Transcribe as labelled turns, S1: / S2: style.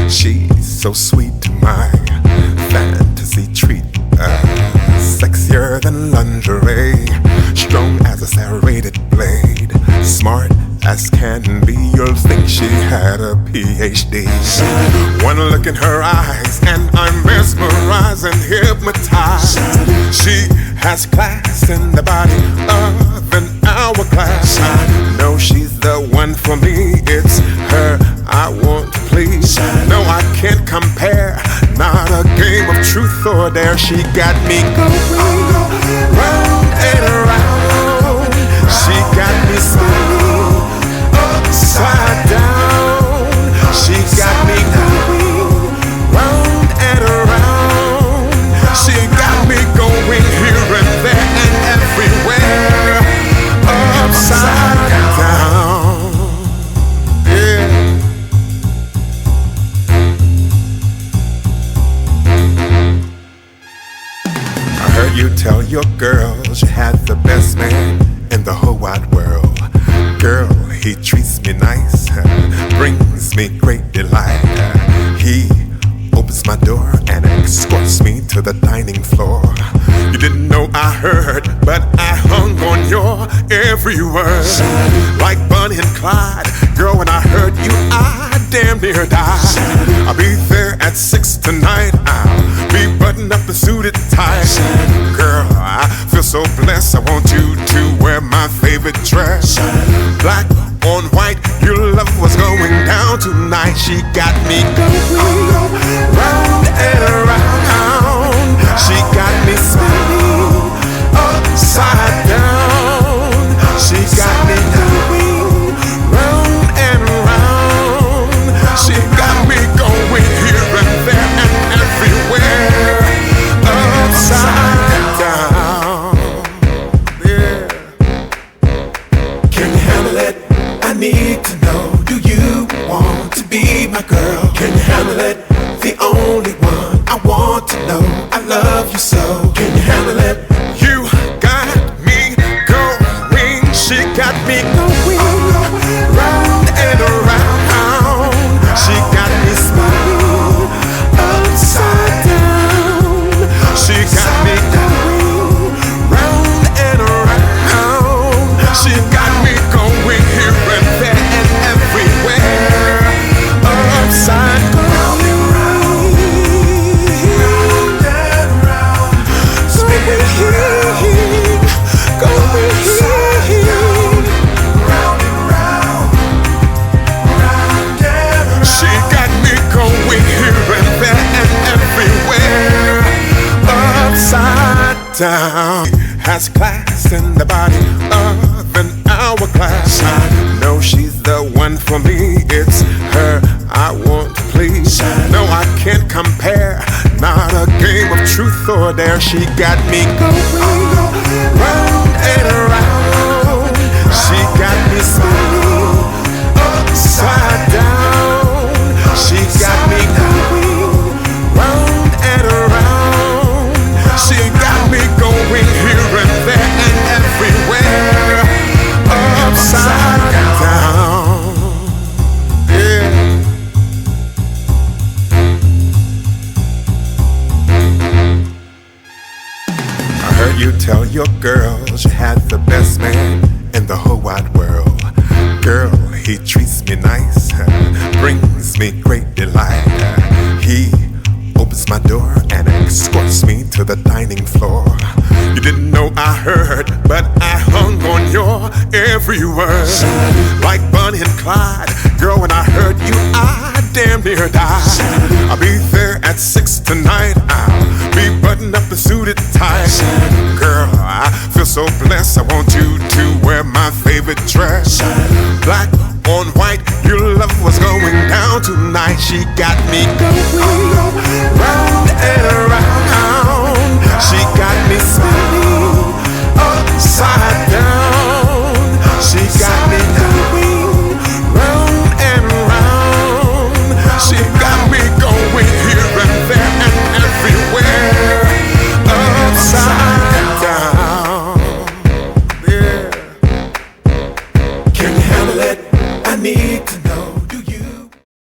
S1: She's so sweet to my fantasy treat. Sexier than lingerie, strong as a serrated blade, smart as can be. You'll think she had a PhD. One look in her eyes and I'm mesmerized and hypnotized. She has class in the body of an hourglass. I know she's the one for me. It's her I want to please. No, I can't compare. Not a game of truth or dare. She got me going round and around. She got me spinning upside down. She got me going round and around. She got me going here and there and everywhere upside down. Yeah. I heard you tell your girls you had the best man in the whole wide world. Girl, he treats me nice, brings me great delight. He opens my door and escorts me to the dining floor. You didn't know I heard, but I hung on your every word. Like Bonnie and Clyde, girl, when I heard you, I damn near died. I'll be there at 6 tonight. I'll be buttoned up and suited tight. Girl, I feel so blessed. I want you to wear my favorite dress. Black on white, your love was going down tonight. She got me going round and around. She got me spinning upside down. She got me going round and around. She got me going here and there and everywhere upside down. Yeah. Can you handle it? I need to know, do you want to be my girl? Can you handle it? The only one I want to know. I love you so. Can you handle it? You got me going. She got me going round and around. She got me spinning upside down. She got me going round and around. She got me going here and there and everywhere upside down. Down. Has class in the body of an hourglass. I know she's the one for me. It's her I want to please. No, I can't compare. Not a game of truth or dare. She got me going round and around. She got me spinning upside down. She got me going round and around. She got me going here and there and everywhere upside down. Yeah. I heard you tell your girls you had the best man in the whole wide world. Girl, he treats me nice, brings me great delight. He opens my door and escorts me to the dining floor. You didn't know I heard, but I hung on your every word. Like Bonnie and Clyde, girl, when I heard you, I damn near died. I'll be there at 6 tonight. I'll be buttoned up and suited tight. Girl, I feel so blessed. I want you to wear my favorite dress. Black on white, your love was going down tonight. She got me going round and around. She got me spinning upside down. She got me going round and around. She got me going here and there and everywhere upside down. Yeah. Can you handle it? I need to know.